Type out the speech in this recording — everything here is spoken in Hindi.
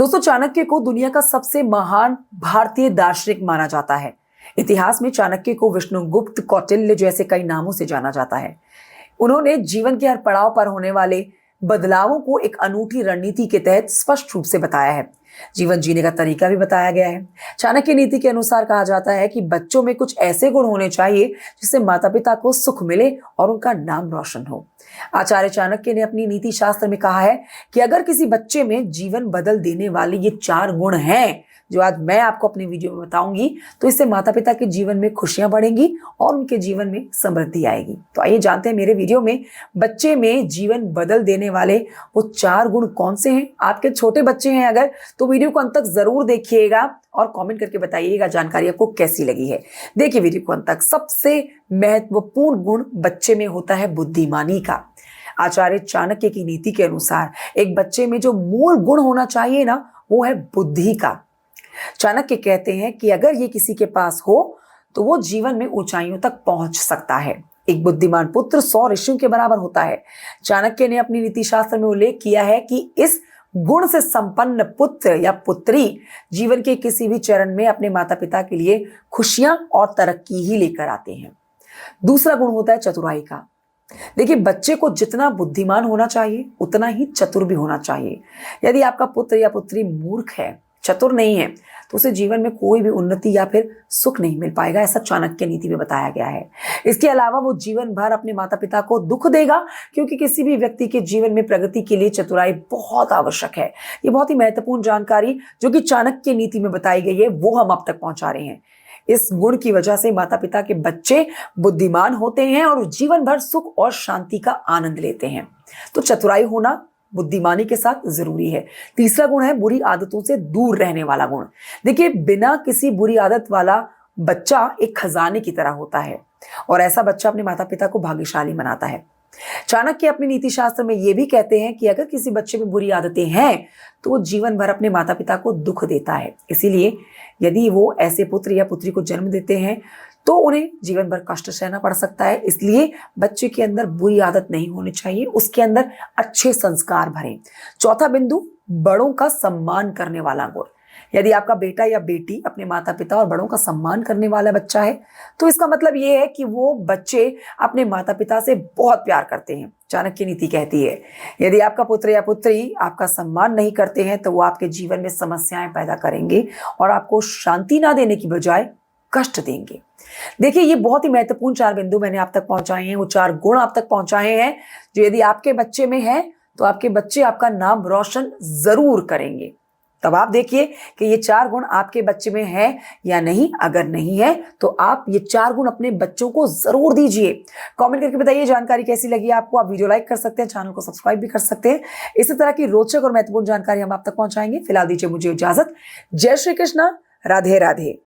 दोस्तों, चाणक्य को दुनिया का सबसे महान भारतीय दार्शनिक माना जाता है। इतिहास में चाणक्य को विष्णुगुप्त, कौटिल्य जैसे कई नामों से जाना जाता है। उन्होंने जीवन के हर पड़ाव पर होने वाले बदलावों को एक अनूठी रणनीति के तहत स्पष्ट रूप से बताया है। जीवन जीने का तरीका भी बताया गया है। चाणक्य नीति के अनुसार कहा जाता है कि बच्चों में कुछ ऐसे गुण होने चाहिए जिससे माता पिता को सुख मिले और उनका नाम रोशन हो। आचार्य चाणक्य ने अपनी नीति शास्त्र में कहा है कि अगर किसी बच्चे में जीवन बदल देने वाले ये 4 गुण हैं जो आज मैं आपको अपनी वीडियो में बताऊंगी, तो इससे माता पिता के जीवन में खुशियां बढ़ेंगी और उनके जीवन में समृद्धि आएगी। तो आइए जानते हैं मेरे वीडियो में बच्चे में जीवन बदल देने वाले वो 4 गुण कौन से हैं। आपके छोटे बच्चे हैं अगर, तो वीडियो को अंत तक जरूर देखिएगा और कमेंट करके बताइएगा जानकारी आपको कैसी लगी है। देखिए वीडियो को अंत तक। सबसे महत्वपूर्ण गुण बच्चे में होता है बुद्धिमानी का। आचार्य चाणक्य की नीति के अनुसार एक बच्चे में जो मूल गुण होना चाहिए ना, वो है बुद्धि का। चाणक्य कहते हैं कि अगर ये किसी के पास हो तो वो जीवन में ऊंचाइयों तक पहुंच सकता है। एक बुद्धिमान पुत्र 100 ऋषियों के बराबर होता है। चाणक्य ने अपनी नीति शास्त्र में उल्लेख किया है कि इस गुण से संपन्न पुत्र या पुत्री जीवन के किसी भी चरण में अपने माता पिता के लिए खुशियां और तरक्की ही लेकर आते हैं। दूसरा गुण होता है चतुराई का। देखिए, बच्चे को जितना बुद्धिमान होना चाहिए उतना ही चतुर भी होना चाहिए। यदि आपका पुत्र या पुत्री मूर्ख है, चतुर नहीं है, तो उसे जीवन में कोई भी उन्नति या फिर सुख नहीं मिल पाएगा। ऐसा चाणक्य नीति में बताया गया है। इसके अलावा वो जीवन भर अपने माता पिता को दुख देगा, क्योंकि किसी भी व्यक्ति के जीवन में प्रगति के लिए चतुराई बहुत आवश्यक है। ये बहुत ही महत्वपूर्ण जानकारी जो कि चाणक्य नीति में बताई गई है, वो हम अब तक पहुंचा रहे हैं। इस गुण की वजह से माता पिता के बच्चे बुद्धिमान होते हैं और जीवन भर सुख और शांति का आनंद लेते हैं। तो चतुराई होना बुद्धिमानी के साथ जरूरी है। तीसरा गुण है बुरी आदतों से दूर रहने वाला गुण। देखिए, बिना किसी बुरी आदत वाला बच्चा एक खजाने की तरह होता है और ऐसा बच्चा अपने माता पिता को भाग्यशाली बनाता है। चाणक्य अपनी नीति शास्त्र में यह भी कहते हैं कि अगर किसी बच्चे में बुरी आदतें हैं तो वो जीवन भर अपने माता पिता को दुख देता है। इसीलिए यदि वो ऐसे पुत्र या पुत्री को जन्म देते हैं तो उन्हें जीवन भर कष्ट सहना पड़ सकता है। इसलिए बच्चे के अंदर बुरी आदत नहीं होनी चाहिए, उसके अंदर अच्छे संस्कार भरें। चौथा बिंदु, बड़ों का सम्मान करने वाला गुण। यदि आपका बेटा या बेटी अपने माता पिता और बड़ों का सम्मान करने वाला बच्चा है, तो इसका मतलब ये है कि वो बच्चे अपने माता पिता से बहुत प्यार करते हैं। चाणक्य नीति कहती है यदि आपका पुत्र या पुत्री आपका सम्मान नहीं करते हैं तो वो आपके जीवन में समस्याएं पैदा करेंगे और आपको शांति ना देने की बजाय कष्ट देंगे। देखिए, ये बहुत ही महत्वपूर्ण 4 बिंदु मैंने आप तक पहुंचाए हैं, वो 4 गुण आप तक पहुंचाए हैं जो यदि आपके बच्चे में है तो आपके बच्चे आपका नाम रोशन जरूर करेंगे। तब आप देखिए कि ये 4 गुण आपके बच्चे में है या नहीं। अगर नहीं है तो आप ये 4 गुण अपने बच्चों को जरूर दीजिए। कमेंट करके बताइए जानकारी कैसी लगी आपको। आप वीडियो लाइक कर सकते हैं, चैनल को सब्सक्राइब भी कर सकते हैं। इसी तरह की रोचक और महत्वपूर्ण जानकारी हम आप तक पहुंचाएंगे। फिलहाल दीजिए मुझे इजाजत। जय श्री कृष्णा, राधे राधे।